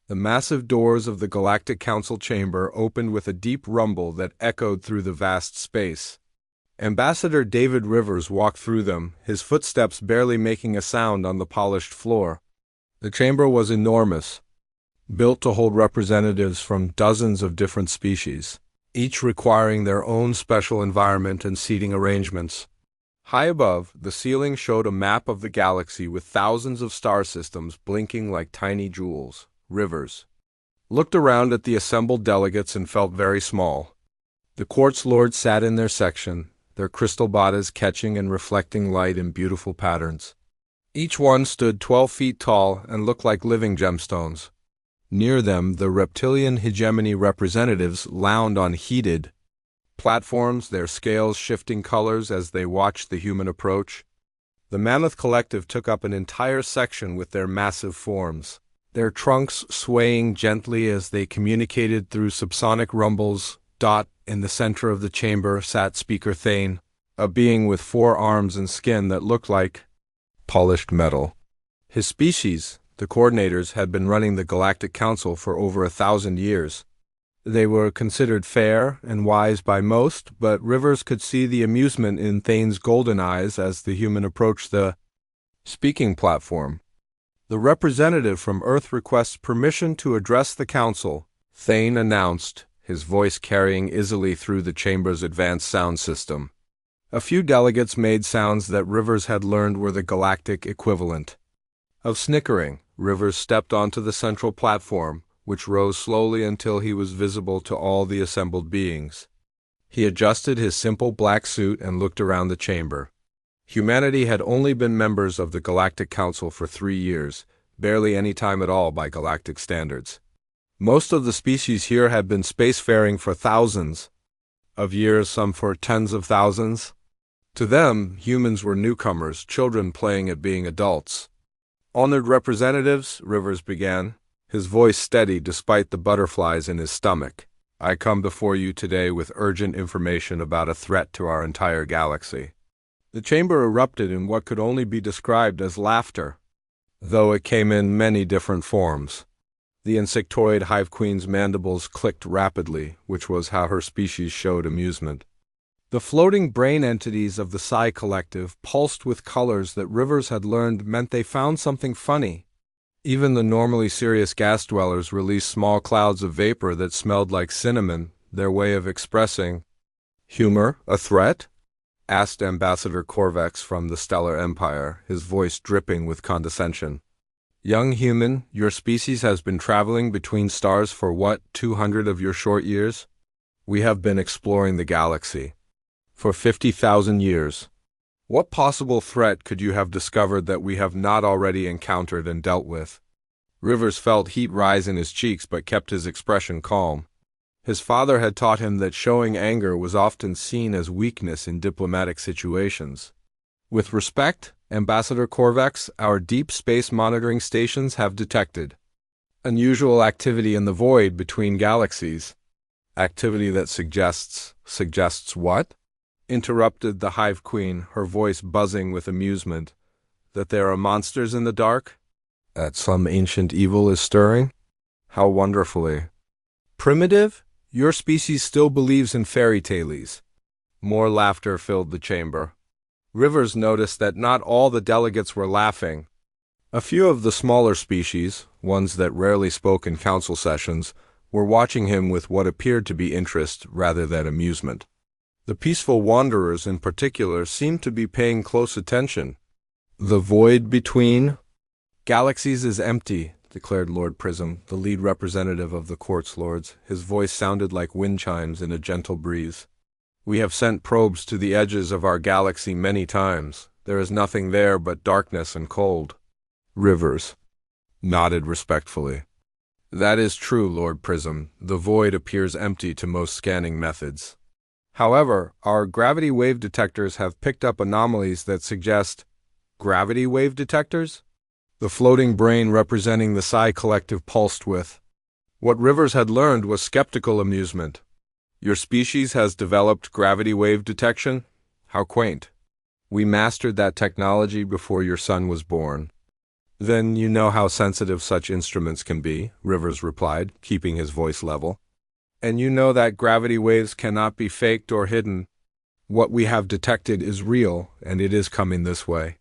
The massive doors of the Galactic Council chamber opened with a deep rumble that echoed through the vast space. Ambassador David Rivers walked through them, his footsteps barely making a sound on the polished floor. The chamber was enormous, built to hold representatives from dozens of different species, each requiring their own special environment and seating arrangements. High above, the ceiling showed a map of the galaxy with thousands of star systems blinking like tiny jewels. Rivers looked around at the assembled delegates and felt very small. The Quartz Lords sat in their section, their crystal bodies catching and reflecting light in beautiful patterns. Each one stood 12 feet tall and looked like living gemstones. Near them, the reptilian hegemony representatives lounged on heated platforms, their scales shifting colors as they watched the human approach. The Mammoth Collective took up an entire section with their massive forms, their trunks swaying gently as they communicated through subsonic rumbles. In the center of the chamber sat Speaker Thane, a being with 4 arms and skin that looked like polished metal. His species, the coordinators, had been running the Galactic Council for over 1,000 years. They were considered fair and wise by most, but Rivers could see the amusement in Thane's golden eyes as the human approached the speaking platform. The representative from Earth requests permission to address the Council, Thane announced, his voice carrying easily through the chamber's advanced sound system. A few delegates made sounds that Rivers had learned were the galactic equivalent of snickering. Rivers stepped onto the central platform, which rose slowly until he was visible to all the assembled beings. He adjusted his simple black suit and looked around the chamber. Humanity had only been members of the Galactic Council for 3 years, barely any time at all by galactic standards. Most of the species here had been spacefaring for thousands of years, some for tens of thousands. To them, humans were newcomers, children playing at being adults. "Honored representatives," Rivers began, his voice steady despite the butterflies in his stomach, "I come before you today with urgent information about a threat to our entire galaxy." The chamber erupted in what could only be described as laughter, though it came in many different forms. The insectoid hive queen's mandibles clicked rapidly, which was how her species showed amusement. The floating brain entities of the Psi Collective pulsed with colors that Rivers had learned meant they found something funny. Even the normally serious gas dwellers released small clouds of vapor that smelled like cinnamon, their way of expressing humor. "A threat?" asked Ambassador Corvex from the Stellar Empire, his voice dripping with condescension. "Young human, your species has been traveling between stars for what, 200 of your short years? We have been exploring the galaxy for 50,000 years. What possible threat could you have discovered that we have not already encountered and dealt with?" Rivers felt heat rise in his cheeks but kept his expression calm. His father had taught him that showing anger was often seen as weakness in diplomatic situations. "With respect, Ambassador Corvex, our deep space monitoring stations have detected unusual activity in the void between galaxies." "Activity that suggests what?" interrupted the Hive Queen, her voice buzzing with amusement. "That there are monsters in the dark? That some ancient evil is stirring? How wonderfully primitive? Your species still believes in fairy tales." More laughter filled the chamber. Rivers noticed that not all the delegates were laughing. A few of the smaller species, ones that rarely spoke in council sessions, were watching him with what appeared to be interest rather than amusement. The peaceful wanderers in particular seemed to be paying close attention. "The void between galaxies is empty," declared Lord Prism, the lead representative of the Quartz Lords. His voice sounded like wind chimes in a gentle breeze. "We have sent probes to the edges of our galaxy many times. There is nothing there but darkness and cold." Rivers nodded respectfully. "That is true, Lord Prism. The void appears empty to most scanning methods. However, our gravity wave detectors have picked up anomalies that suggest..." "Gravity wave detectors?" The floating brain representing the Psi Collective pulsed with. What Rivers had learned was skeptical amusement. "Your species has developed gravity wave detection? How quaint. We mastered that technology before your son was born." Then you know how sensitive such instruments can be, Rivers replied, keeping his voice level. And you know that gravity waves cannot be faked or hidden. What we have detected is real, and it is coming this way.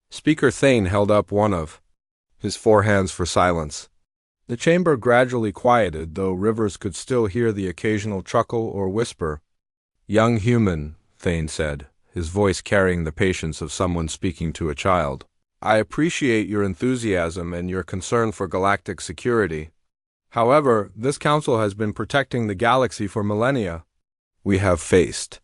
Speaker Thane held up one of his four hands for silence. The chamber gradually quieted, though Rivers could still hear the occasional chuckle or whisper. Young human, Thane said, his voice carrying the patience of someone speaking to a child. I appreciate your enthusiasm and your concern for galactic security. However, this council has been protecting the galaxy for millennia. We have faced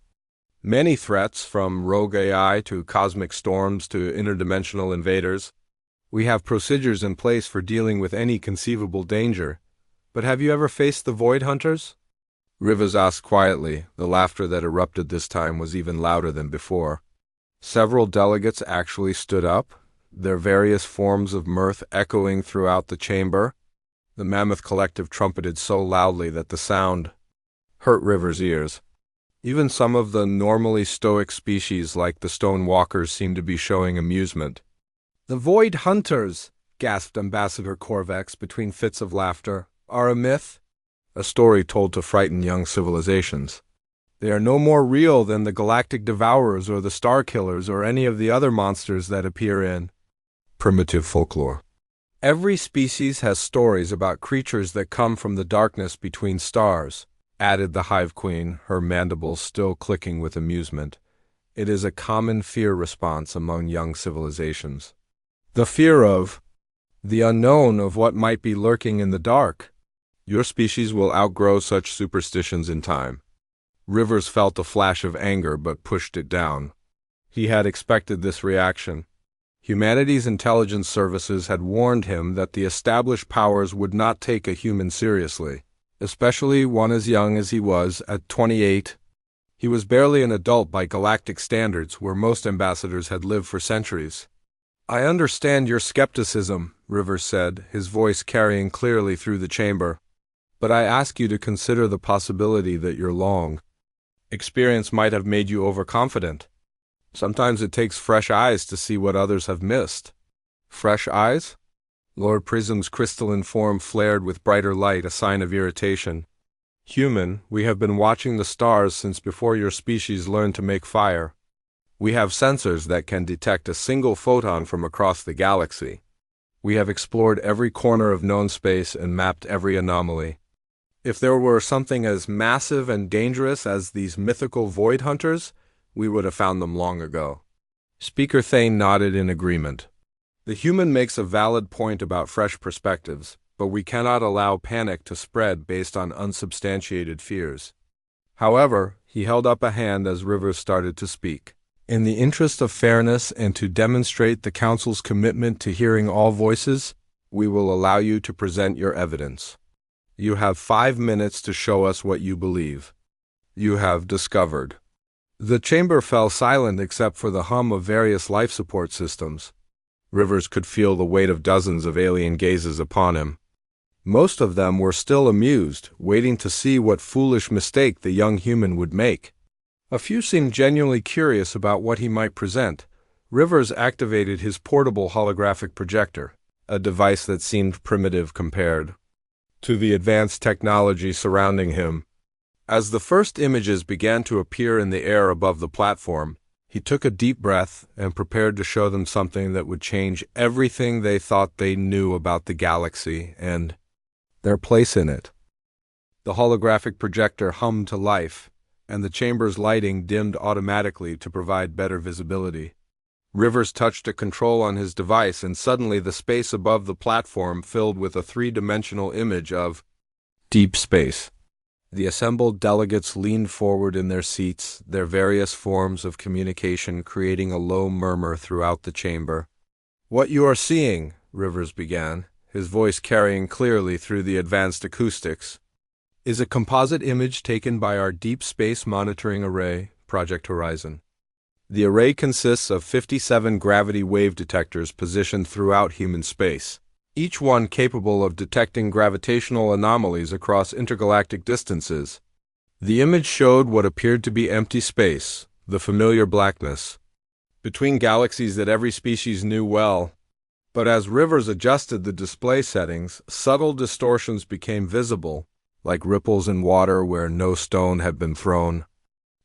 many threats, from rogue AI to cosmic storms to interdimensional invaders. We have procedures in place for dealing with any conceivable danger. But have you ever faced the Void Hunters? Rivers asked quietly. The laughter that erupted this time was even louder than before. Several delegates actually stood up, their various forms of mirth echoing throughout the chamber. The Mammoth Collective trumpeted so loudly that the sound hurt Rivers' ears. Even some of the normally stoic species like the Stone Walkers seemed to be showing amusement. The Void Hunters, gasped Ambassador Corvex between fits of laughter, are a myth, a story told to frighten young civilizations. They are no more real than the Galactic Devourers or the Star Killers or any of the other monsters that appear in primitive folklore. Every species has stories about creatures that come from the darkness between stars, added the Hive Queen, her mandibles still clicking with amusement. It is a common fear response among young civilizations. The fear of the unknown, of what might be lurking in the dark. Your species will outgrow such superstitions in time. Rivers felt a flash of anger but pushed it down. He had expected this reaction. Humanity's intelligence services had warned him that the established powers would not take a human seriously, especially one as young as he was at 28. He was barely an adult by galactic standards, where most ambassadors had lived for centuries. I understand your skepticism, Rivers said, his voice carrying clearly through the chamber. But I ask you to consider the possibility that your long experience might have made you overconfident. Sometimes it takes fresh eyes to see what others have missed. Fresh eyes? Lord Prism's crystalline form flared with brighter light, a sign of irritation. Human, we have been watching the stars since before your species learned to make fire. We have sensors that can detect a single photon from across the galaxy. We have explored every corner of known space and mapped every anomaly. If there were something as massive and dangerous as these mythical Void Hunters, we would have found them long ago. Speaker Thane nodded in agreement. The human makes a valid point about fresh perspectives, but we cannot allow panic to spread based on unsubstantiated fears. However, he held up a hand as Rivers started to speak. In the interest of fairness and to demonstrate the Council's commitment to hearing all voices, we will allow you to present your evidence. You have 5 minutes to show us what you believe you have discovered. The chamber fell silent except for the hum of various life support systems. Rivers could feel the weight of dozens of alien gazes upon him. Most of them were still amused, waiting to see what foolish mistake the young human would make. A few seemed genuinely curious about what he might present. Rivers activated his portable holographic projector, a device that seemed primitive compared to the advanced technology surrounding him. As the first images began to appear in the air above the platform, he took a deep breath and prepared to show them something that would change everything they thought they knew about the galaxy and their place in it. The holographic projector hummed to life, and the chamber's lighting dimmed automatically to provide better visibility. Rivers touched a control on his device, and suddenly the space above the platform filled with a three-dimensional image of deep space. The assembled delegates leaned forward in their seats, their various forms of communication creating a low murmur throughout the chamber. What you are seeing, Rivers began, his voice carrying clearly through the advanced acoustics, is a composite image taken by our Deep Space Monitoring Array, Project Horizon. The array consists of 57 gravity wave detectors positioned throughout human space, each one capable of detecting gravitational anomalies across intergalactic distances. The image showed what appeared to be empty space, the familiar blackness, between galaxies that every species knew well. But as Rivers adjusted the display settings, subtle distortions became visible, like ripples in water where no stone had been thrown.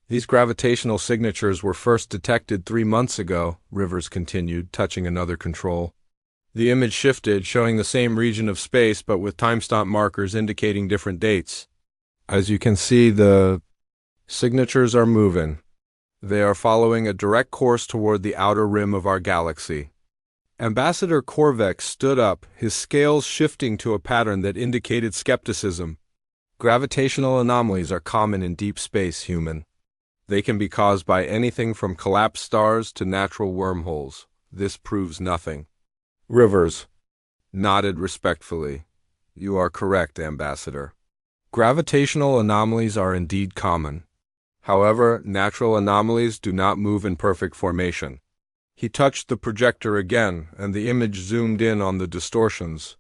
These gravitational signatures were first detected 3 months ago, Rivers continued, touching another control. The image shifted, showing the same region of space but with timestamp markers indicating different dates. As you can see, the signatures are moving. They are following a direct course toward the outer rim of our galaxy. Ambassador Korvek stood up, his scales shifting to a pattern that indicated skepticism. Gravitational anomalies are common in deep space, human. They can be caused by anything from collapsed stars to natural wormholes. This proves nothing. Rivers nodded respectfully. You are correct, Ambassador. Gravitational anomalies are indeed common. However, natural anomalies do not move in perfect formation. He touched the projector again, and the image zoomed in on the distortions.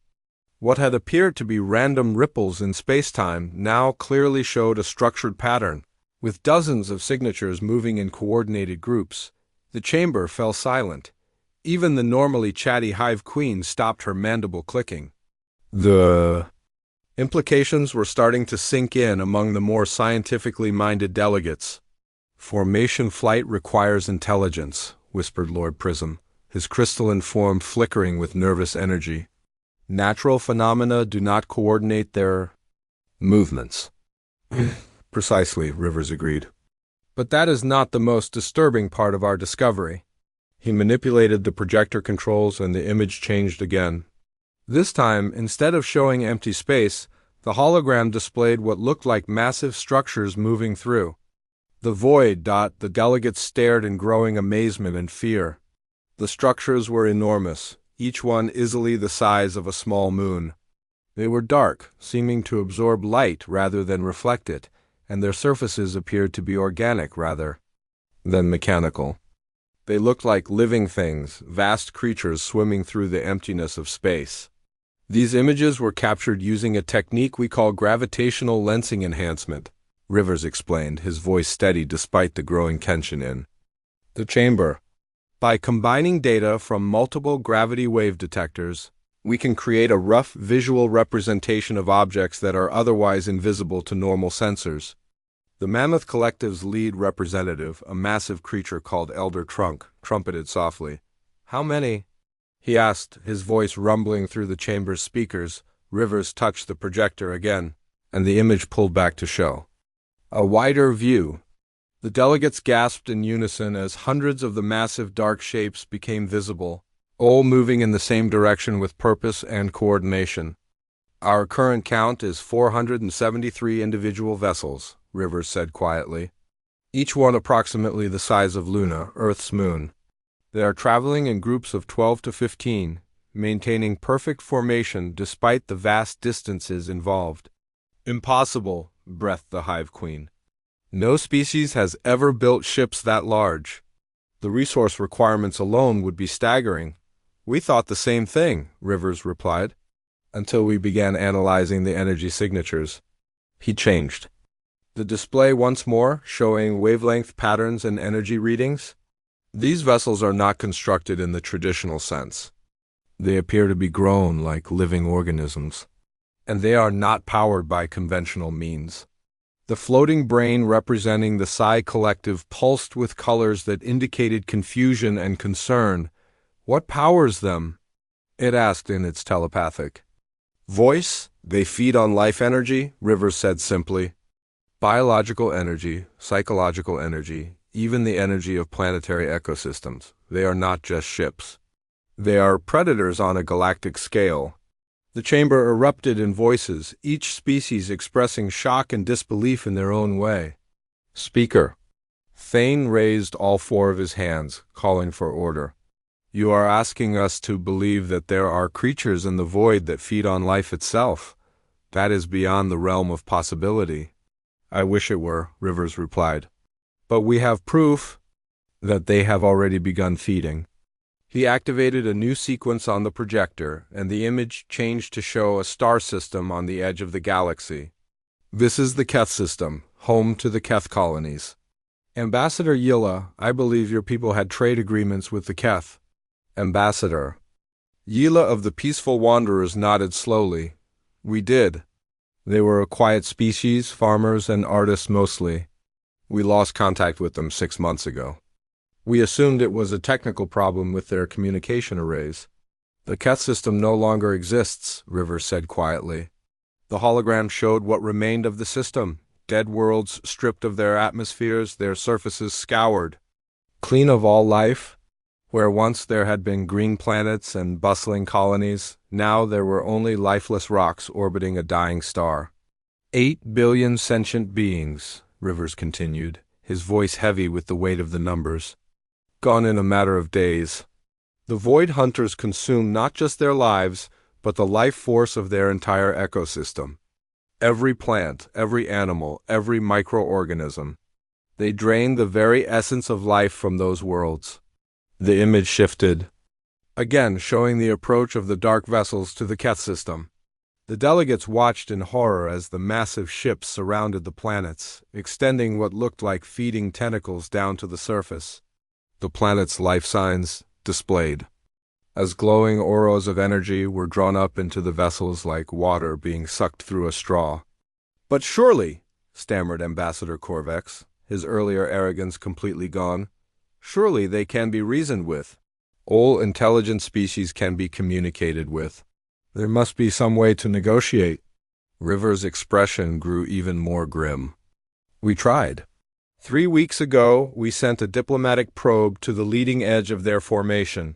What had appeared to be random ripples in space-time now clearly showed a structured pattern, with dozens of signatures moving in coordinated groups. The chamber fell silent. Even the normally chatty Hive Queen stopped her mandible clicking. The implications were starting to sink in among the more scientifically minded delegates. Formation flight requires intelligence, whispered Lord Prism, his crystalline form flickering with nervous energy. Natural phenomena do not coordinate their movements. Precisely, Rivers agreed. But that is not the most disturbing part of our discovery. He manipulated the projector controls and the image changed again. This time, instead of showing empty space, the hologram displayed what looked like massive structures moving through. The void. The delegates stared in growing amazement and fear. The structures were enormous, each one easily the size of a small moon. They were dark, seeming to absorb light rather than reflect it, and their surfaces appeared to be organic rather than mechanical. They looked like living things, vast creatures swimming through the emptiness of space. These images were captured using a technique we call gravitational lensing enhancement, Rivers explained, his voice steady despite the growing tension in the chamber. By combining data from multiple gravity wave detectors, we can create a rough visual representation of objects that are otherwise invisible to normal sensors. The Mammoth Collective's lead representative, a massive creature called Elder Trunk, trumpeted softly. How many? He asked, his voice rumbling through the chamber's speakers. Rivers touched the projector again, and the image pulled back to show a wider view. The delegates gasped in unison as hundreds of the massive dark shapes became visible, all moving in the same direction with purpose and coordination. Our current count is 473 individual vessels, Rivers said quietly, each one approximately the size of Luna, Earth's moon. They are traveling in groups of 12 to 15, maintaining perfect formation despite the vast distances involved. Impossible, breathed the Hive Queen. No species has ever built ships that large. The resource requirements alone would be staggering. We thought the same thing, Rivers replied, until we began analyzing the energy signatures. He changed the display once more, showing wavelength patterns and energy readings. These vessels are not constructed in the traditional sense. They appear to be grown like living organisms, and they are not powered by conventional means. The floating brain representing the Psi Collective pulsed with colors that indicated confusion and concern. What powers them? It asked in its telepathic voice. They feed on life energy, Rivers said simply. Biological energy, psychological energy, even the energy of planetary ecosystems. They are not just ships. They are predators on a galactic scale. The chamber erupted in voices, each species expressing shock and disbelief in their own way. Speaker. Thane raised all 4 of his hands, calling for order. You are asking us to believe that there are creatures in the void that feed on life itself. That is beyond the realm of possibility. I wish it were, Rivers replied. But we have proof that they have already begun feeding. He activated a new sequence on the projector, and the image changed to show a star system on the edge of the galaxy. This is the Keth system, home to the Keth colonies. Ambassador Yilla, I believe your people had trade agreements with the Keth. Ambassador. Yila of the Peaceful Wanderers nodded slowly. We did. They were a quiet species, farmers and artists mostly. We lost contact with them 6 months ago. We assumed it was a technical problem with their communication arrays. The Keth system no longer exists, Rivers said quietly. The hologram showed what remained of the system. Dead worlds stripped of their atmospheres, their surfaces scoured. Clean of all life. Where once there had been green planets and bustling colonies, now there were only lifeless rocks orbiting a dying star. 8 billion sentient beings, Rivers continued, his voice heavy with the weight of the numbers. Gone in a matter of days. The Void Hunters consumed not just their lives, but the life force of their entire ecosystem. Every plant, every animal, every microorganism. They drained the very essence of life from those worlds. The image shifted, again showing the approach of the dark vessels to the Keth system. The delegates watched in horror as the massive ships surrounded the planets, extending what looked like feeding tentacles down to the surface. The planet's life signs displayed, as glowing auras of energy were drawn up into the vessels like water being sucked through a straw. But surely, stammered Ambassador Corvex, his earlier arrogance completely gone, surely they can be reasoned with. All intelligent species can be communicated with. There must be some way to negotiate. Rivers' expression grew even more grim. We tried. 3 weeks ago, we sent a diplomatic probe to the leading edge of their formation.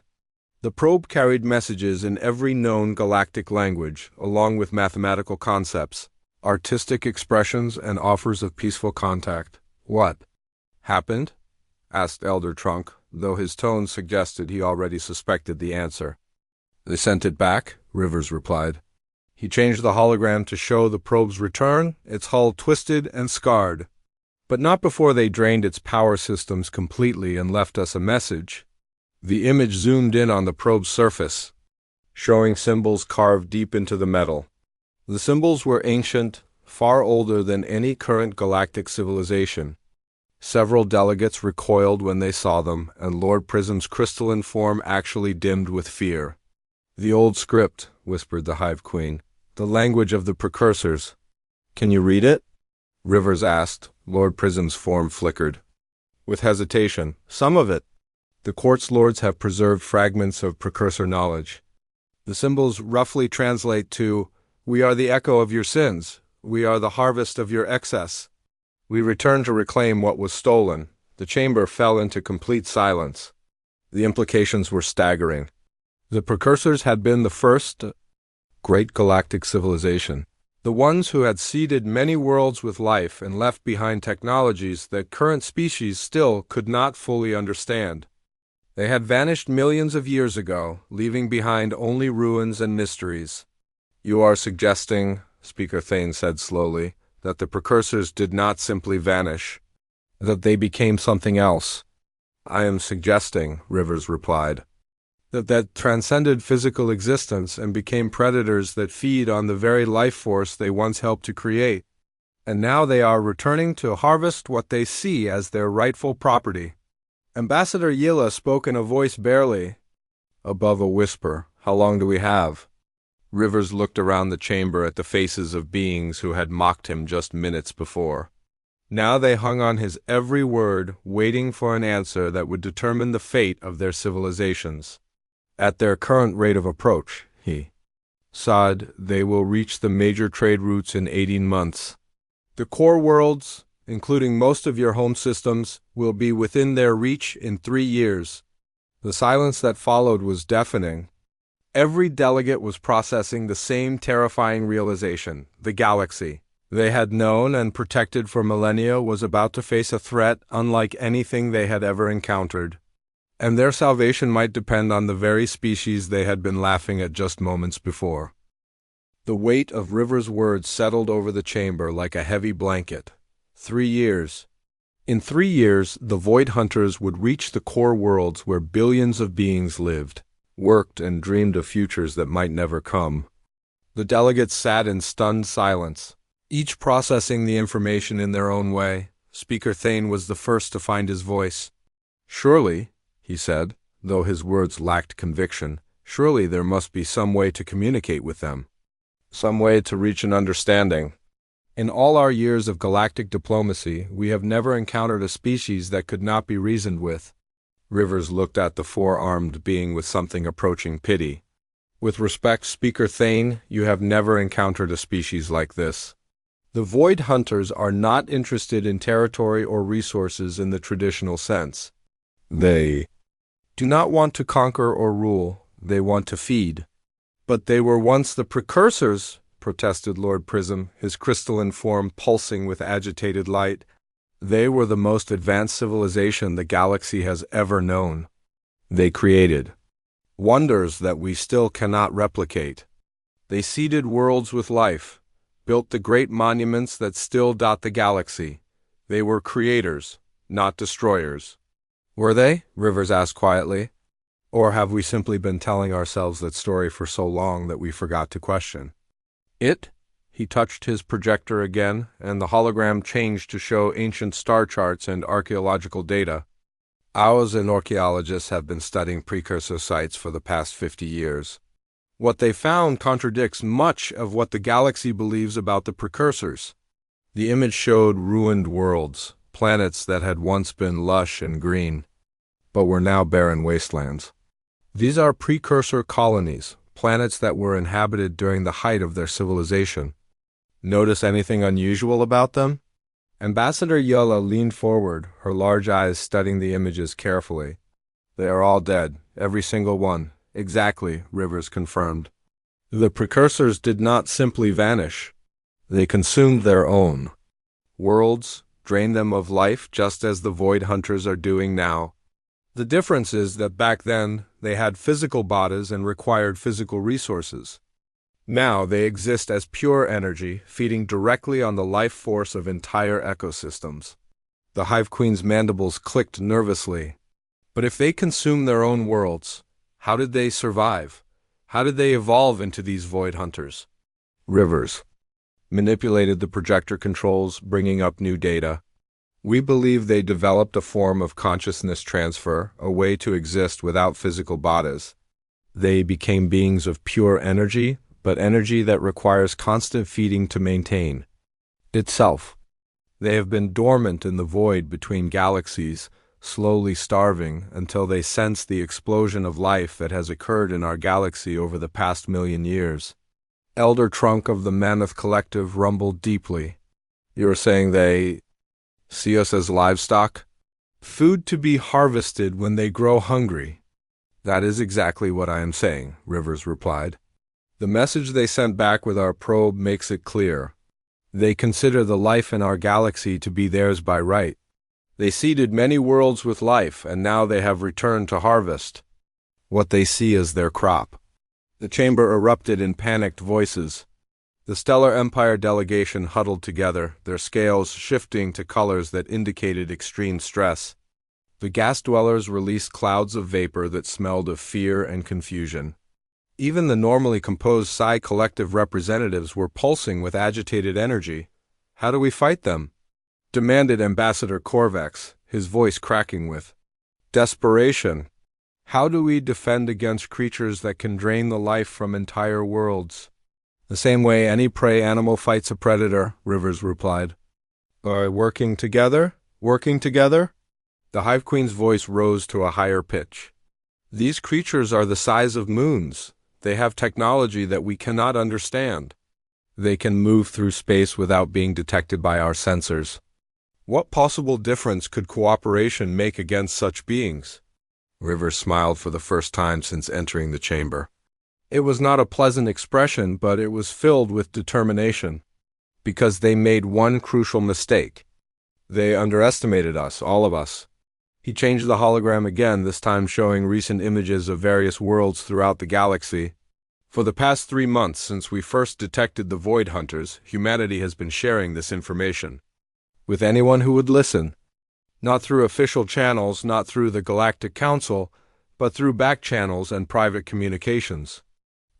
The probe carried messages in every known galactic language, along with mathematical concepts, artistic expressions, and offers of peaceful contact. What happened? Asked Elder Trunk, though his tone suggested he already suspected the answer. They sent it back, Rivers replied. He changed the hologram to show the probe's return, its hull twisted and scarred. But not before they drained its power systems completely and left us a message. The image zoomed in on the probe's surface, showing symbols carved deep into the metal. The symbols were ancient, far older than any current galactic civilization. Several delegates recoiled when they saw them, and Lord Prism's crystalline form actually dimmed with fear. The old script, whispered the Hive Queen. The language of the precursors. Can you read it? Rivers asked. Lord Prism's form flickered. With hesitation. Some of it. The Quartz Lords have preserved fragments of precursor knowledge. The symbols roughly translate to, We are the echo of your sins. We are the harvest of your excess. We return to reclaim what was stolen. The chamber fell into complete silence. The implications were staggering. The precursors had been the first great galactic civilization. The ones who had seeded many worlds with life and left behind technologies that current species still could not fully understand. They had vanished millions of years ago, leaving behind only ruins and mysteries. You are suggesting, Speaker Thane said slowly, that the precursors did not simply vanish, that they became something else. I am suggesting, Rivers replied, that transcended physical existence and became predators that feed on the very life force they once helped to create. And now they are returning to harvest what they see as their rightful property. Ambassador Yila spoke in a voice barely above a whisper. How long do we have? Rivers looked around the chamber at the faces of beings who had mocked him just minutes before. Now they hung on his every word, waiting for an answer that would determine the fate of their civilizations. At their current rate of approach, he said, they will reach the major trade routes in 18 months. The core worlds, including most of your home systems, will be within their reach in 3 years. The silence that followed was deafening. Every delegate was processing the same terrifying realization. The galaxy they had known and protected for millennia was about to face a threat unlike anything they had ever encountered. And their salvation might depend on the very species they had been laughing at just moments before. The weight of Rivers' words settled over the chamber like a heavy blanket. 3 years. In 3 years, the Void Hunters would reach the core worlds where billions of beings lived, worked, and dreamed of futures that might never come. The delegates sat in stunned silence, each processing the information in their own way. Speaker Thane was the first to find his voice. Surely, he said, though his words lacked conviction, Surely there must be some way to communicate with them. Some way to reach an understanding. In all our years of galactic diplomacy, we have never encountered a species that could not be reasoned with. Rivers looked at the four-armed being with something approaching pity. With respect, Speaker Thane, you have never encountered a species like this. The Void Hunters are not interested in territory or resources in the traditional sense. They do not want to conquer or rule, they want to feed. But they were once the precursors, protested Lord Prism, his crystalline form pulsing with agitated light. They were the most advanced civilization the galaxy has ever known. They created wonders that we still cannot replicate. They seeded worlds with life, built the great monuments that still dot the galaxy. They were creators, not destroyers. Were they? Rivers asked quietly. Or have we simply been telling ourselves that story for so long that we forgot to question it? He touched his projector again, and the hologram changed to show ancient star charts and archaeological data. Ours and archaeologists have been studying precursor sites for the past 50 years. What they found contradicts much of what the galaxy believes about the precursors. The image showed ruined worlds, planets that had once been lush and green, but were now barren wastelands. These are precursor colonies, planets that were inhabited during the height of their civilization. Notice anything unusual about them? Ambassador Yola leaned forward, her large eyes studying the images carefully. They are all dead, every single one. Exactly, Rivers confirmed. The precursors did not simply vanish. They consumed their own worlds, drained them of life just as the Void Hunters are doing now. The difference is that back then they had physical bodies and required physical resources. Now they exist as pure energy, feeding directly on the life force of entire ecosystems. The Hive Queen's mandibles clicked nervously. But if they consume their own worlds, how did they survive? How did they evolve into these Void Hunters? Rivers manipulated the projector controls, bringing up new data. We believe they developed a form of consciousness transfer, a way to exist without physical bodies. They became beings of pure energy, but energy that requires constant feeding to maintain itself. They have been dormant in the void between galaxies, slowly starving until they sense the explosion of life that has occurred in our galaxy over the past 1,000,000 years. Elder Trunk of the Mammoth Collective rumbled deeply. You're saying they see us as livestock? Food to be harvested when they grow hungry. That is exactly what I am saying, Rivers replied. The message they sent back with our probe makes it clear. They consider the life in our galaxy to be theirs by right. They seeded many worlds with life, and now they have returned to harvest what they see as their crop. The chamber erupted in panicked voices. The Stellar Empire delegation huddled together, their scales shifting to colors that indicated extreme stress. The gas dwellers released clouds of vapor that smelled of fear and confusion. Even the normally composed Psi Collective representatives were pulsing with agitated energy. How do we fight them? Demanded Ambassador Korvax, his voice cracking with desperation. How do we defend against creatures that can drain the life from entire worlds? The same way any prey animal fights a predator, Rivers replied. By working together? Working together? The Hive Queen's voice rose to a higher pitch. These creatures are the size of moons. They have technology that we cannot understand. They can move through space without being detected by our sensors. What possible difference could cooperation make against such beings? Rivers smiled for the first time since entering the chamber. It was not a pleasant expression, but it was filled with determination. Because they made one crucial mistake. They underestimated us, all of us. He changed the hologram again, this time showing recent images of various worlds throughout the galaxy. For the past 3 months since we first detected the Void Hunters, humanity has been sharing this information with anyone who would listen. Not through official channels, not through the Galactic Council, but through back channels and private communications.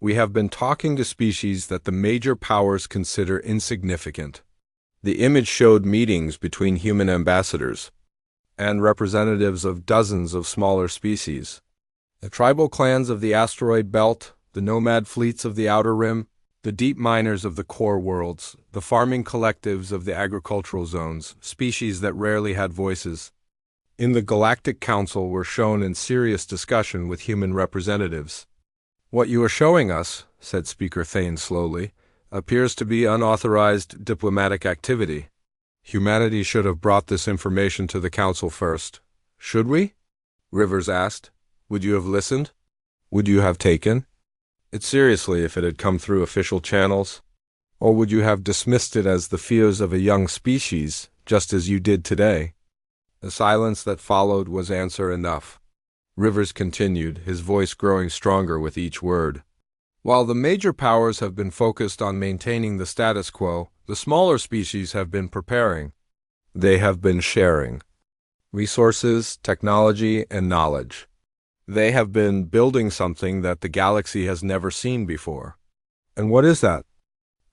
We have been talking to species that the major powers consider insignificant. The image showed meetings between human ambassadors and representatives of dozens of smaller species. The tribal clans of the asteroid belt, the nomad fleets of the outer rim, the deep miners of the core worlds, the farming collectives of the agricultural zones, species that rarely had voices, in the Galactic Council were shown in serious discussion with human representatives. "What you are showing us," said Speaker Thane slowly, "appears to be unauthorized diplomatic activity. Humanity should have brought this information to the Council first. Should we?" Rivers asked. "Would you have listened? Would you have taken it seriously if it had come through official channels? Or would you have dismissed it as the fears of a young species, just as you did today?" The silence that followed was answer enough. Rivers continued, his voice growing stronger with each word. "While the major powers have been focused on maintaining the status quo, the smaller species have been preparing. They have been sharing resources, technology, and knowledge. They have been building something that the galaxy has never seen before." "And what is that?"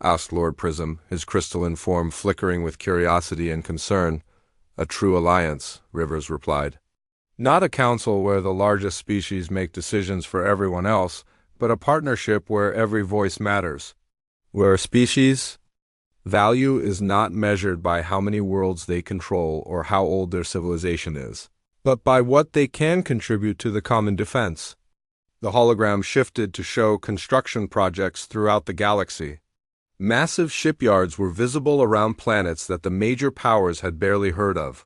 asked Lord Prism, his crystalline form flickering with curiosity and concern. "A true alliance," Rivers replied. "Not a council where the largest species make decisions for everyone else, but a partnership where every voice matters. Where a species' value is not measured by how many worlds they control or how old their civilization is, but by what they can contribute to the common defense." The hologram shifted to show construction projects throughout the galaxy. Massive shipyards were visible around planets that the major powers had barely heard of.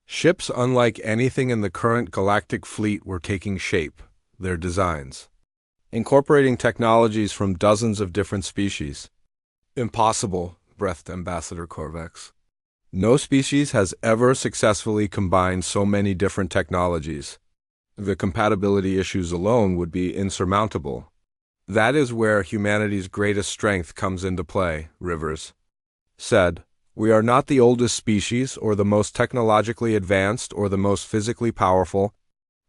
Ships unlike anything in the current galactic fleet were taking shape, their designs incorporating technologies from dozens of different species. "Impossible," breathed Ambassador Corvex. "No species has ever successfully combined so many different technologies. The compatibility issues alone would be insurmountable." "That is where humanity's greatest strength comes into play," Rivers said. "We are not the oldest species, or the most technologically advanced, or the most physically powerful,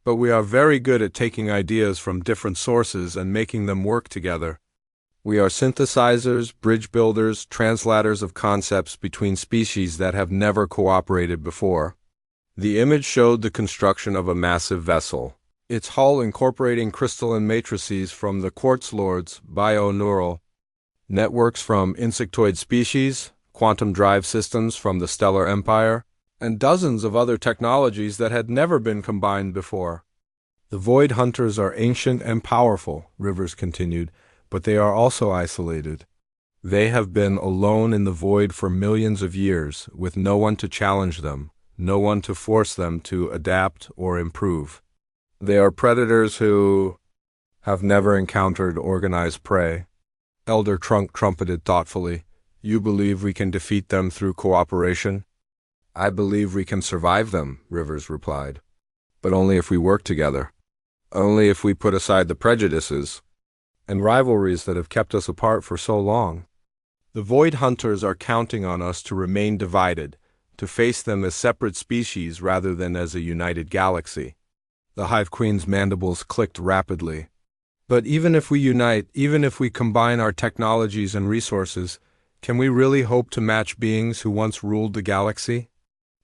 but we are very good at taking ideas from different sources and making them work together. We are synthesizers, bridge builders, translators of concepts between species that have never cooperated before." The image showed the construction of a massive vessel, its hull incorporating crystalline matrices from the Quartz Lords, bio-neural networks from insectoid species, quantum drive systems from the Stellar Empire, and dozens of other technologies that had never been combined before. "The Void Hunters are ancient and powerful," Rivers continued, "but they are also isolated. They have been alone in the void for millions of years, with no one to challenge them, no one to force them to adapt or improve. They are predators who have never encountered organized prey." Elder Trunk trumpeted thoughtfully. "You believe we can defeat them through cooperation?" "I believe we can survive them," Rivers replied. "But only if we work together. Only if we put aside the prejudices and rivalries that have kept us apart for so long. The Void Hunters are counting on us to remain divided, to face them as separate species rather than as a united galaxy." The Hive Queen's mandibles clicked rapidly. "But even if we unite, even if we combine our technologies and resources, can we really hope to match beings who once ruled the galaxy?"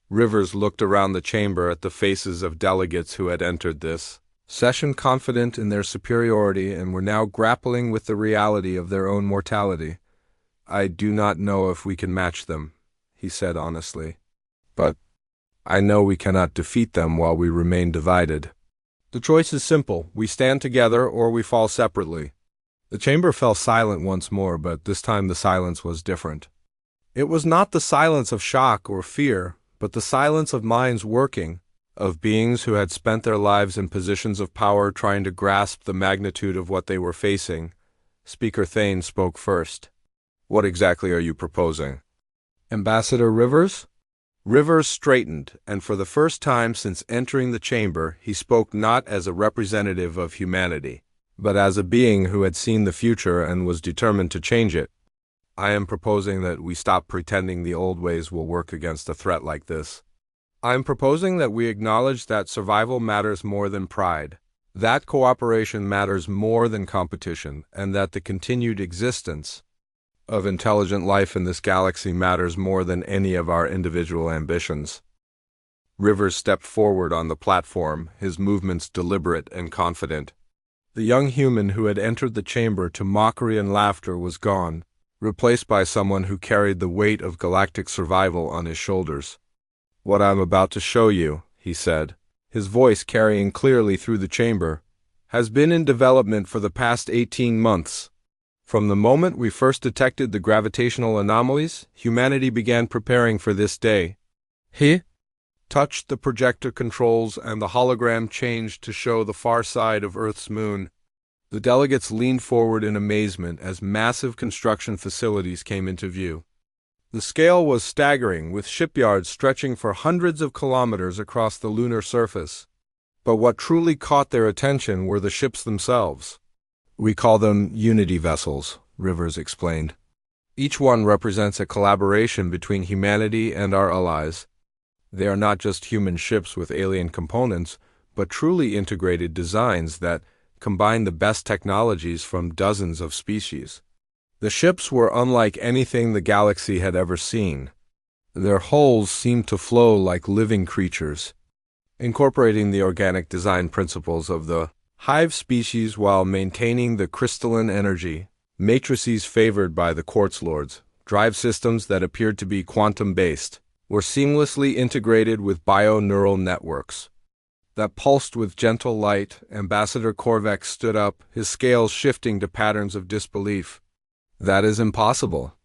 Rivers looked around the chamber at the faces of delegates who had entered this session confident in their superiority and were now grappling with the reality of their own mortality. "I do not know if we can match them," he said honestly. "But I know we cannot defeat them while we remain divided. The choice is simple. We stand together or we fall separately." The chamber fell silent once more, but this time the silence was different. It was not the silence of shock or fear, but the silence of minds working, of beings who had spent their lives in positions of power trying to grasp the magnitude of what they were facing. Speaker Thane spoke first. "What exactly are you proposing?" "Ambassador Rivers?" Rivers straightened, and for the first time since entering the chamber, he spoke not as a representative of humanity, but as a being who had seen the future and was determined to change it. "I am proposing that we stop pretending the old ways will work against a threat like this. I am proposing that we acknowledge that survival matters more than pride, that cooperation matters more than competition, and that the continued existence of intelligent life in this galaxy matters more than any of our individual ambitions." Rivers stepped forward on the platform, his movements deliberate and confident. The young human who had entered the chamber to mockery and laughter was gone, replaced by someone who carried the weight of galactic survival on his shoulders. "What I'm about to show you," he said, his voice carrying clearly through the chamber, "has been in development for the past 18 months. From the moment we first detected the gravitational anomalies, humanity began preparing for this day." He touched the projector controls and the hologram changed to show the far side of Earth's moon. The delegates leaned forward in amazement as massive construction facilities came into view. The scale was staggering, with shipyards stretching for hundreds of kilometers across the lunar surface. But what truly caught their attention were the ships themselves. "We call them Unity vessels," Rivers explained. "Each one represents a collaboration between humanity and our allies. They are not just human ships with alien components, but truly integrated designs that combine the best technologies from dozens of species." The ships were unlike anything the galaxy had ever seen. Their hulls seemed to flow like living creatures, incorporating the organic design principles of the hive species while maintaining the crystalline energy, matrices favored by the Quartz Lords. Drive systems that appeared to be quantum-based were seamlessly integrated with bio-neural networks that pulsed with gentle light. Ambassador Korvac stood up, his scales shifting to patterns of disbelief. "That is impossible.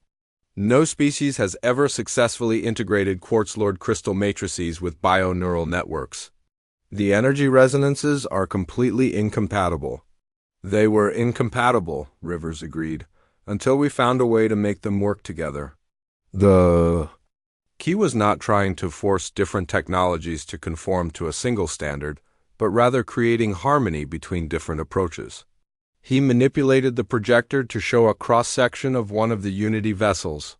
No species has ever successfully integrated Quartz Lord crystal matrices with bio-neural networks. The energy resonances are completely incompatible." "They were incompatible," Rivers agreed, "until we found a way to make them work together." The key was not trying to force different technologies to conform to a single standard, but rather creating harmony between different approaches. He manipulated the projector to show a cross-section of one of the Unity vessels.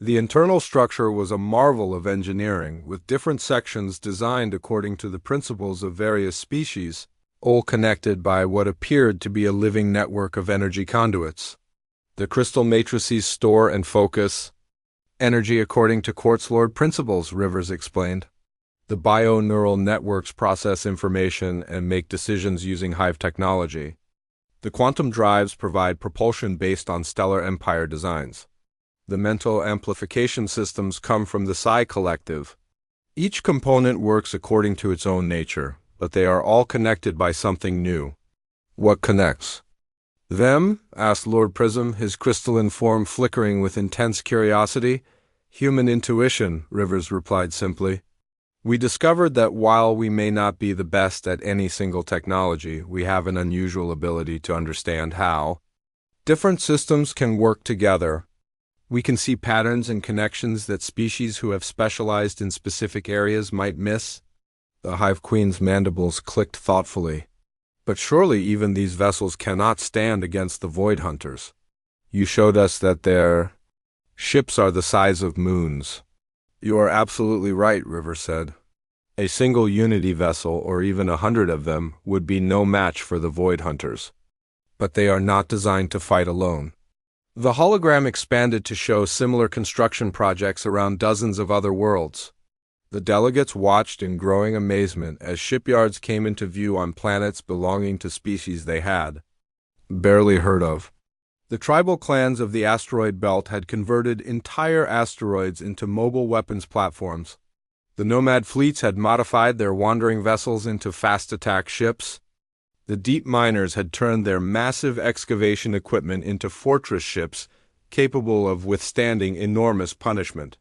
The internal structure was a marvel of engineering, with different sections designed according to the principles of various species, all connected by what appeared to be a living network of energy conduits. The crystal matrices store and focus energy according to Quartz Lord principles, Rivers explained. The bio-neural networks process information and make decisions using hive technology. The quantum drives provide propulsion based on stellar empire designs. The mental amplification systems come from the Psi Collective. Each component works according to its own nature, but they are all connected by something new. "What connects them?" asked Lord Prism, his crystalline form flickering with intense curiosity. "Human intuition," Rivers replied simply. "We discovered that while we may not be the best at any single technology, we have an unusual ability to understand how different systems can work together. We can see patterns and connections that species who have specialized in specific areas might miss." The Hive Queen's mandibles clicked thoughtfully. "But surely even these vessels cannot stand against the Void Hunters. You showed us that their ships are the size of moons." "You are absolutely right," River said. "A single Unity vessel, or even 100 of them, would be no match for the Void Hunters. But they are not designed to fight alone." The hologram expanded to show similar construction projects around dozens of other worlds. The delegates watched in growing amazement as shipyards came into view on planets belonging to species they had barely heard of. The tribal clans of the asteroid belt had converted entire asteroids into mobile weapons platforms. The nomad fleets had modified their wandering vessels into fast attack ships. The deep miners had turned their massive excavation equipment into fortress ships capable of withstanding enormous punishment.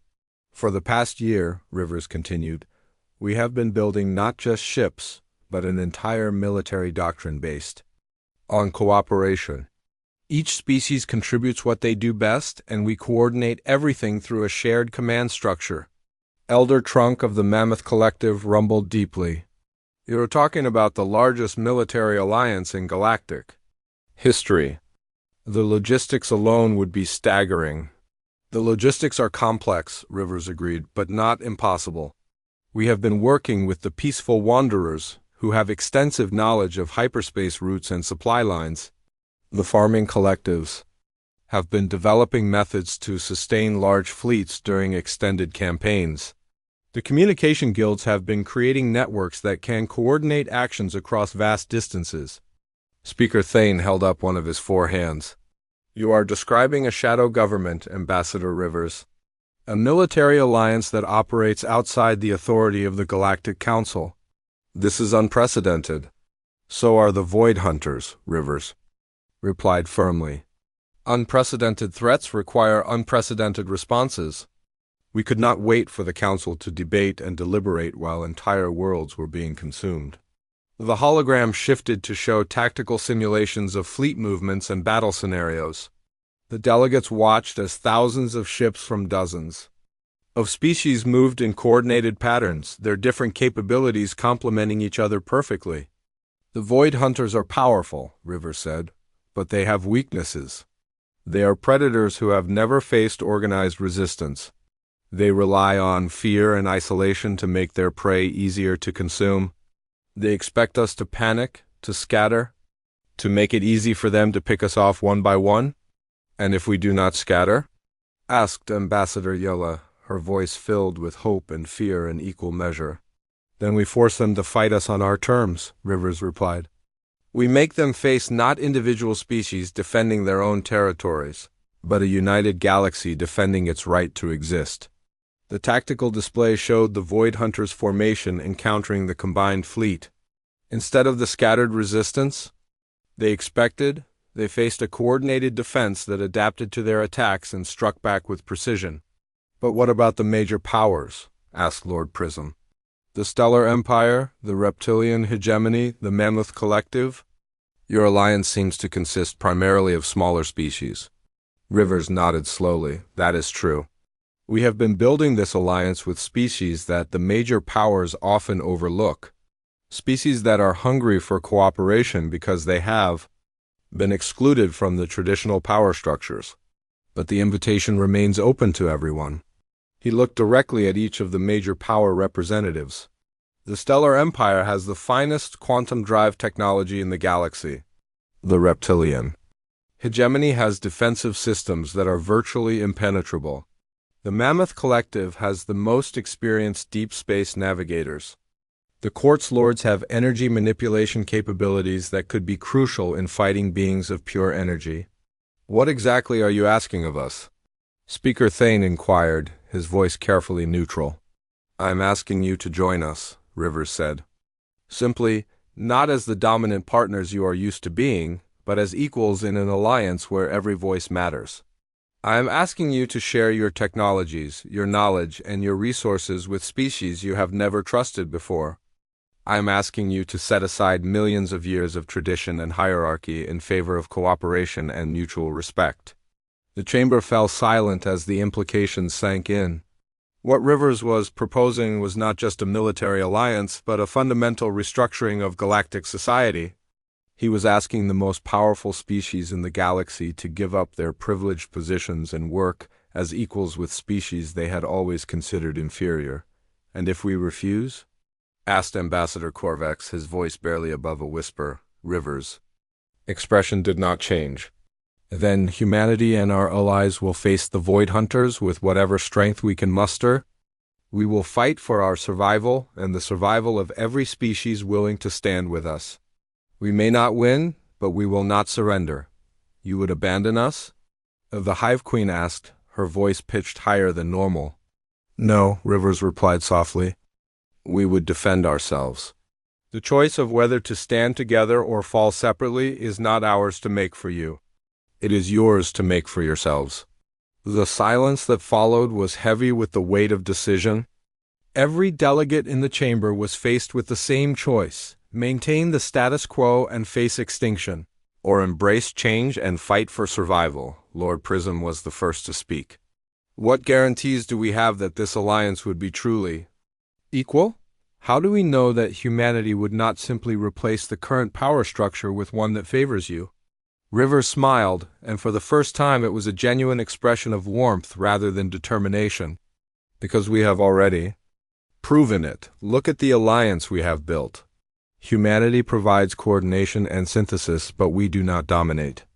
"For the past year," Rivers continued, "we have been building not just ships, but an entire military doctrine based on cooperation. Each species contributes what they do best, and we coordinate everything through a shared command structure." Elder Trunk of the Mammoth Collective rumbled deeply. "You're talking about the largest military alliance in galactic history. The logistics alone would be staggering." "The logistics are complex," Rivers agreed, "but not impossible. We have been working with the Peaceful Wanderers, who have extensive knowledge of hyperspace routes and supply lines. The farming collectives have been developing methods to sustain large fleets during extended campaigns. The communication guilds have been creating networks that can coordinate actions across vast distances. Speaker Thane held up one of his four hands. You are describing a shadow government, Ambassador Rivers. A military alliance that operates outside the authority of the Galactic Council. This is unprecedented. So are the Void Hunters, Rivers replied firmly. Unprecedented threats require unprecedented responses. We could not wait for the Council to debate and deliberate while entire worlds were being consumed. The hologram shifted to show tactical simulations of fleet movements and battle scenarios. The delegates watched as thousands of ships from dozens of species moved in coordinated patterns, their different capabilities complementing each other perfectly. The Void Hunters are powerful, Rivers said, but they have weaknesses. They are predators who have never faced organized resistance. They rely on fear and isolation to make their prey easier to consume. They expect us to panic, to scatter, to make it easy for them to pick us off one by one. And if we do not scatter? Asked Ambassador Yella, her voice filled with hope and fear in equal measure. Then we force them to fight us on our terms, Rivers replied. We make them face not individual species defending their own territories, but a united galaxy defending its right to exist. The tactical display showed the Void Hunters' formation encountering the combined fleet. Instead of the scattered resistance they faced a coordinated defense that adapted to their attacks and struck back with precision. But what about the major powers? Asked Lord Prism. The Stellar Empire, the Reptilian Hegemony, the Mammoth Collective? Your alliance seems to consist primarily of smaller species. Rivers nodded slowly. That is true. We have been building this alliance with species that the major powers often overlook. Species that are hungry for cooperation because they have been excluded from the traditional power structures. But the invitation remains open to everyone. He looked directly at each of the major power representatives. The Stellar Empire has the finest quantum drive technology in the galaxy. The Reptilian Hegemony has defensive systems that are virtually impenetrable. The Mammoth Collective has the most experienced deep space navigators. The Quartz Lords have energy manipulation capabilities that could be crucial in fighting beings of pure energy. What exactly are you asking of us? Speaker Thane inquired, his voice carefully neutral. I'm asking you to join us, Rivers said. Simply, not as the dominant partners you are used to being, but as equals in an alliance where every voice matters. I am asking you to share your technologies, your knowledge, and your resources with species you have never trusted before. I am asking you to set aside millions of years of tradition and hierarchy in favor of cooperation and mutual respect. The chamber fell silent as the implications sank in. What Rivers was proposing was not just a military alliance, but a fundamental restructuring of galactic society. He was asking the most powerful species in the galaxy to give up their privileged positions and work as equals with species they had always considered inferior. And if we refuse? Asked Ambassador Corvex, his voice barely above a whisper. Rivers' expression did not change. Then humanity and our allies will face the Void Hunters with whatever strength we can muster. We will fight for our survival and the survival of every species willing to stand with us. We may not win, but we will not surrender. You would abandon us? The Hive Queen asked, her voice pitched higher than normal. No, Rivers replied softly. We would defend ourselves. The choice of whether to stand together or fall separately is not ours to make for you. It is yours to make for yourselves. The silence that followed was heavy with the weight of decision. Every delegate in the chamber was faced with the same choice: maintain the status quo and face extinction, or embrace change and fight for survival. Lord Prism was the first to speak. What guarantees do we have that this alliance would be truly equal? How do we know that humanity would not simply replace the current power structure with one that favors you? Rivers smiled, and for the first time it was a genuine expression of warmth rather than determination. Because we have already proven it. Look at the alliance we have built. Humanity provides coordination and synthesis, but we do not dominate.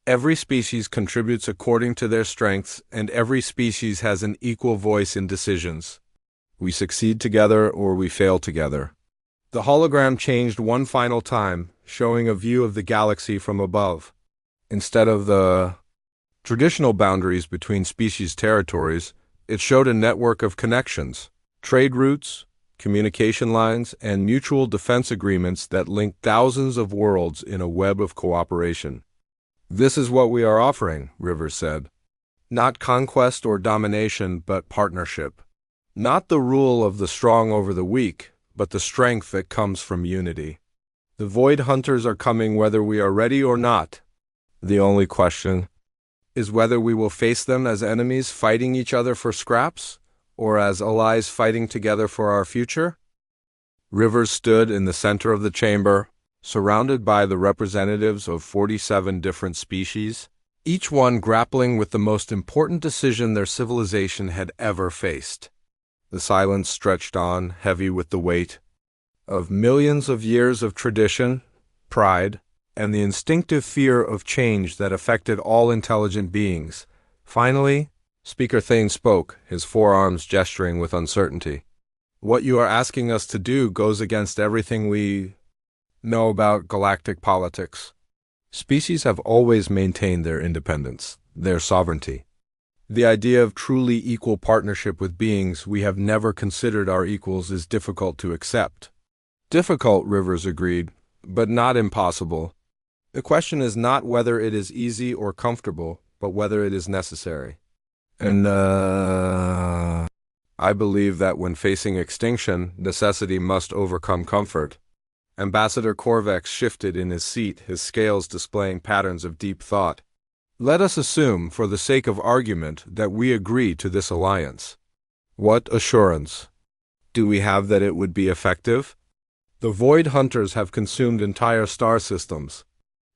Every species contributes according to their strengths, and every species has an equal voice in decisions. We succeed together or we fail together. The hologram changed one final time, showing a view of the galaxy from above. Instead of the traditional boundaries between species territories, it showed a network of connections, trade routes, communication lines, and mutual defense agreements that link thousands of worlds in a web of cooperation. This is what we are offering, Rivers said. Not conquest or domination, but partnership. Not the rule of the strong over the weak, but the strength that comes from unity. The Void Hunters are coming whether we are ready or not. The only question is whether we will face them as enemies fighting each other for scraps, or as allies fighting together for our future? Rivers stood in the center of the chamber, surrounded by the representatives of 47 different species, each one grappling with the most important decision their civilization had ever faced. The silence stretched on, heavy with the weight of millions of years of tradition, pride, and the instinctive fear of change that affected all intelligent beings. Finally, Speaker Thane spoke, his forearms gesturing with uncertainty. What you are asking us to do goes against everything we know about galactic politics. Species have always maintained their independence, their sovereignty. The idea of truly equal partnership with beings we have never considered our equals is difficult to accept. Difficult, Rivers agreed, but not impossible. The question is not whether it is easy or comfortable, but whether it is necessary. And, I believe that when facing extinction, necessity must overcome comfort. Ambassador Corvex shifted in his seat, his scales displaying patterns of deep thought. Let us assume, for the sake of argument, that we agree to this alliance. What assurance do we have that it would be effective? The Void Hunters have consumed entire star systems.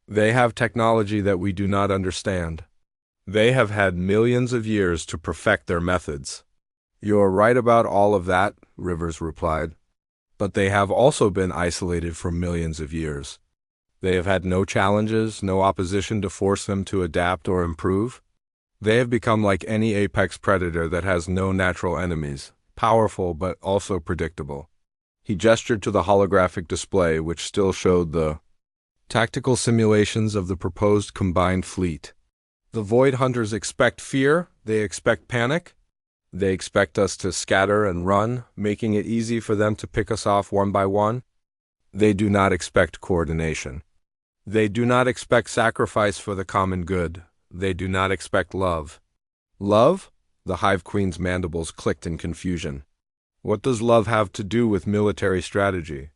They have technology that we do not understand. They have had millions of years to perfect their methods. You are right about all of that, Rivers replied. But they have also been isolated for millions of years. They have had no challenges, no opposition to force them to adapt or improve. They have become like any apex predator that has no natural enemies, powerful but also predictable. He gestured to the holographic display, which still showed the tactical simulations of the proposed combined fleet. The Void Hunters expect fear, they expect panic, they expect us to scatter and run, making it easy for them to pick us off one by one. They do not expect coordination. They do not expect sacrifice for the common good. They do not expect love. Love? The Hive Queen's mandibles clicked in confusion. What does love have to do with military strategy?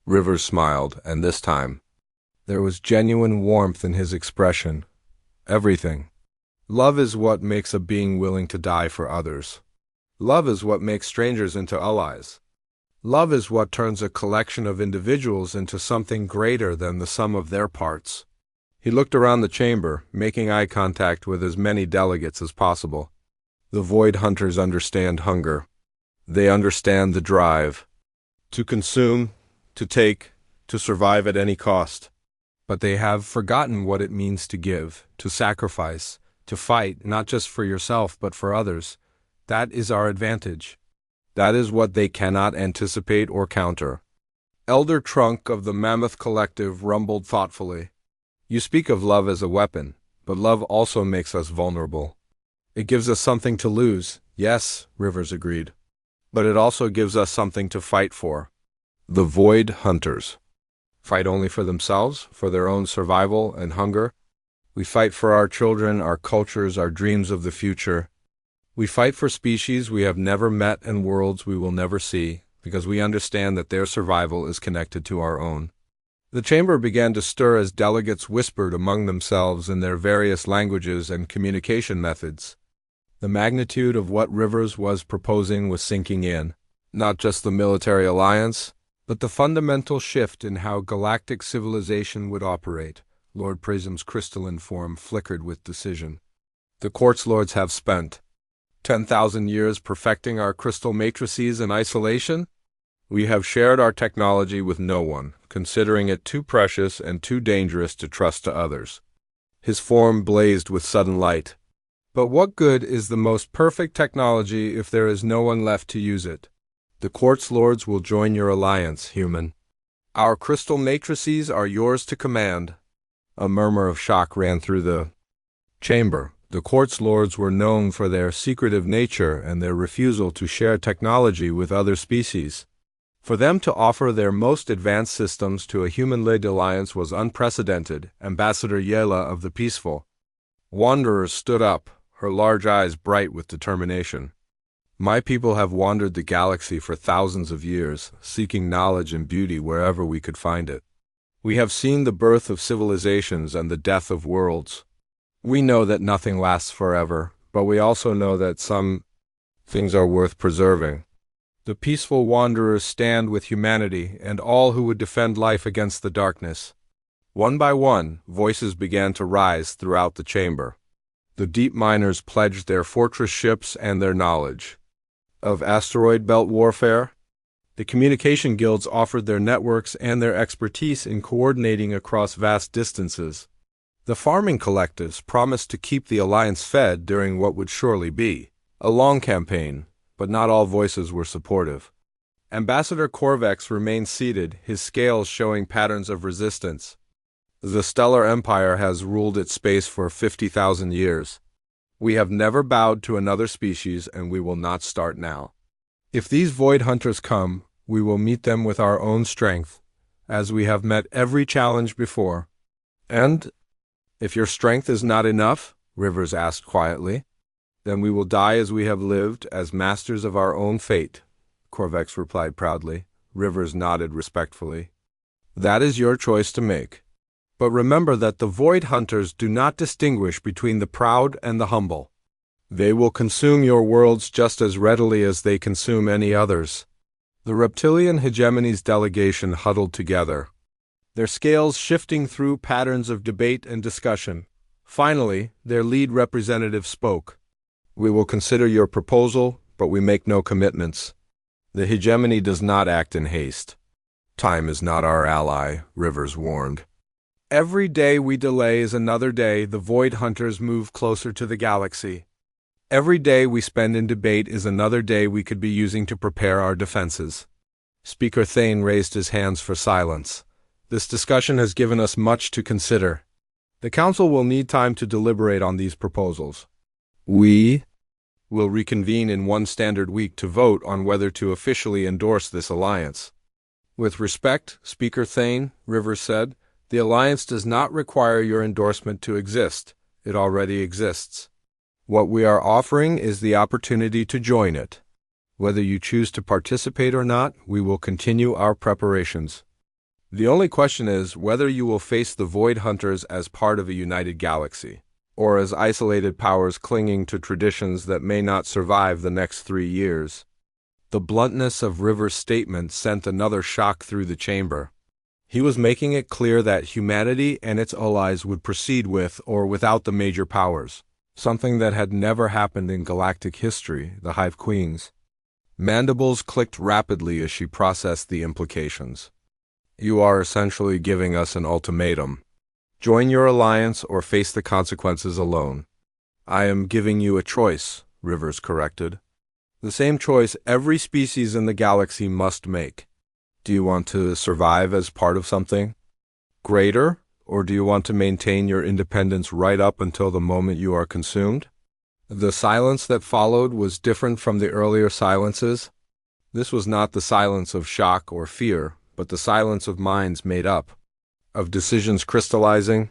Rivers smiled, and this time there was genuine warmth in his expression. Everything. Love is what makes a being willing to die for others. Love is what makes strangers into allies. Love is what turns a collection of individuals into something greater than the sum of their parts. He looked around the chamber, making eye contact with as many delegates as possible. The Void Hunters understand hunger. They understand the drive. To consume, to take, to survive at any cost. But they have forgotten what it means to give, to sacrifice, to fight, not just for yourself, but for others. That is our advantage. That is what they cannot anticipate or counter. Elder Trunk of the Mammoth Collective rumbled thoughtfully. You speak of love as a weapon, but love also makes us vulnerable. It gives us something to lose. Yes, Rivers agreed. But it also gives us something to fight for. The Void Hunters. Fight only for themselves, for their own survival and hunger. We fight for our children, our cultures, our dreams of the future. We fight for species we have never met and worlds we will never see, because we understand that their survival is connected to our own. The chamber began to stir as delegates whispered among themselves in their various languages and communication methods. The magnitude of what Rivers was proposing was sinking in. Not just the military alliance, but the fundamental shift in how galactic civilization would operate. Lord Prism's crystalline form flickered with decision. The Quartz Lords have spent 10,000 years perfecting our crystal matrices in isolation. We have shared our technology with no one, considering it too precious and too dangerous to trust to others. His form blazed with sudden light. But what good is the most perfect technology if there is no one left to use it? The Quartz Lords will join your alliance, human. Our crystal matrices are yours to command. A murmur of shock ran through the chamber. The Quartz Lords were known for their secretive nature and their refusal to share technology with other species. For them to offer their most advanced systems to a human-led alliance was unprecedented. Ambassador Yela of the Peaceful Wanderers stood up, her large eyes bright with determination. My people have wandered the galaxy for thousands of years, seeking knowledge and beauty wherever we could find it. We have seen the birth of civilizations and the death of worlds. We know that nothing lasts forever, but we also know that some things are worth preserving. The peaceful wanderers stand with humanity and all who would defend life against the darkness. One by one, voices began to rise throughout the chamber. The deep miners pledged their fortress ships and their knowledge of asteroid belt warfare. The communication guilds offered their networks and their expertise in coordinating across vast distances. The farming collectives promised to keep the alliance fed during what would surely be a long campaign, but not all voices were supportive. Ambassador Corvex remained seated, his scales showing patterns of resistance. The Stellar Empire has ruled its space for 50,000 years. We have never bowed to another species, and we will not start now. If these void hunters come, we will meet them with our own strength, as we have met every challenge before. And if your strength is not enough, Rivers asked quietly, then we will die as we have lived, as masters of our own fate, Corvex replied proudly. Rivers nodded respectfully. That is your choice to make. But remember that the Void Hunters do not distinguish between the proud and the humble. They will consume your worlds just as readily as they consume any others. The reptilian hegemony's delegation huddled together, their scales shifting through patterns of debate and discussion. Finally, their lead representative spoke. We will consider your proposal, but we make no commitments. The hegemony does not act in haste. Time is not our ally, Rivers warned. Every day we delay is another day the Void Hunters move closer to the galaxy. Every day we spend in debate is another day we could be using to prepare our defenses. Speaker Thane raised his hands for silence. This discussion has given us much to consider. The Council will need time to deliberate on these proposals. We will reconvene in one standard week to vote on whether to officially endorse this alliance. With respect, Speaker Thane, Rivers said, the alliance does not require your endorsement to exist. It already exists. What we are offering is the opportunity to join it. Whether you choose to participate or not, we will continue our preparations. The only question is whether you will face the Void Hunters as part of a united galaxy, or as isolated powers clinging to traditions that may not survive the next 3 years. The bluntness of Rivers' statement sent another shock through the chamber. He was making it clear that humanity and its allies would proceed with or without the major powers, something that had never happened in galactic history, the Hive Queens. Mandibles clicked rapidly as she processed the implications. You are essentially giving us an ultimatum. Join your alliance or face the consequences alone. I am giving you a choice, Rivers corrected. The same choice every species in the galaxy must make. Do you want to survive as part of something greater, or do you want to maintain your independence right up until the moment you are consumed? The silence that followed was different from the earlier silences. This was not the silence of shock or fear, but the silence of minds made up, of decisions crystallizing.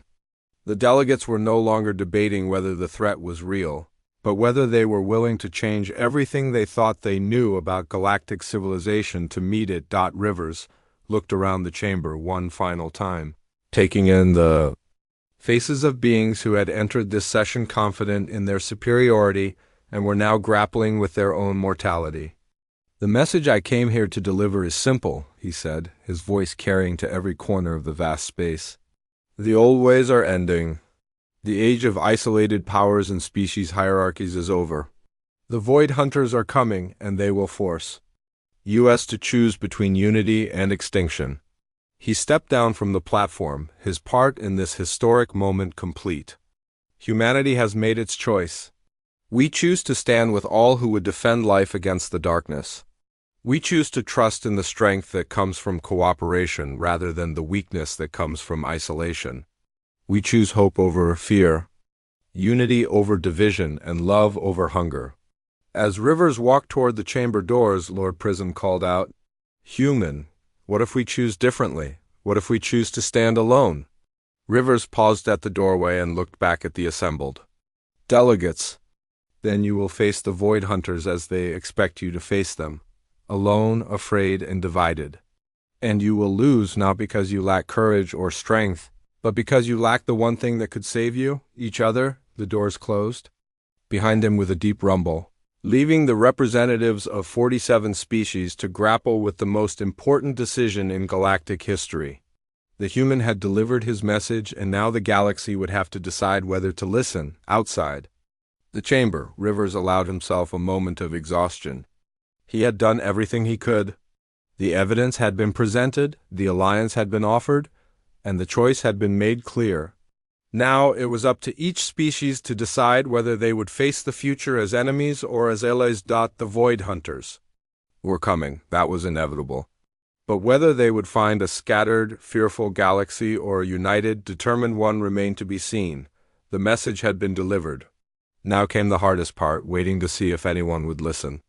The delegates were no longer debating whether the threat was real, but whether they were willing to change everything they thought they knew about galactic civilization to meet it. Rivers looked around the chamber one final time, taking in the faces of beings who had entered this session confident in their superiority and were now grappling with their own mortality. The message I came here to deliver is simple, he said, his voice carrying to every corner of the vast space. The old ways are ending. The age of isolated powers and species hierarchies is over. The Void Hunters are coming, and they will force us to choose between unity and extinction. He stepped down from the platform, his part in this historic moment complete. Humanity has made its choice. We choose to stand with all who would defend life against the darkness. We choose to trust in the strength that comes from cooperation rather than the weakness that comes from isolation. We choose hope over fear, unity over division, and love over hunger. As Rivers walked toward the chamber doors, Lord Prism called out, "Human, what if we choose differently? What if we choose to stand alone?" Rivers paused at the doorway and looked back at the assembled delegates. "Then you will face the Void Hunters as they expect you to face them, alone, afraid, and divided. And you will lose not because you lack courage or strength, but because you lack the one thing that could save you, each other." The doors closed behind him with a deep rumble, leaving the representatives of 47 species to grapple with the most important decision in galactic history. The human had delivered his message, and now the galaxy would have to decide whether to listen. Outside the chamber, Rivers allowed himself a moment of exhaustion. He had done everything he could. The evidence had been presented, the alliance had been offered, and the choice had been made clear. Now it was up to each species to decide whether they would face the future as enemies or as allies. The Void Hunters were coming, that was inevitable. But whether they would find a scattered, fearful galaxy or a united, determined one remained to be seen. The message had been delivered. Now came the hardest part, waiting to see if anyone would listen.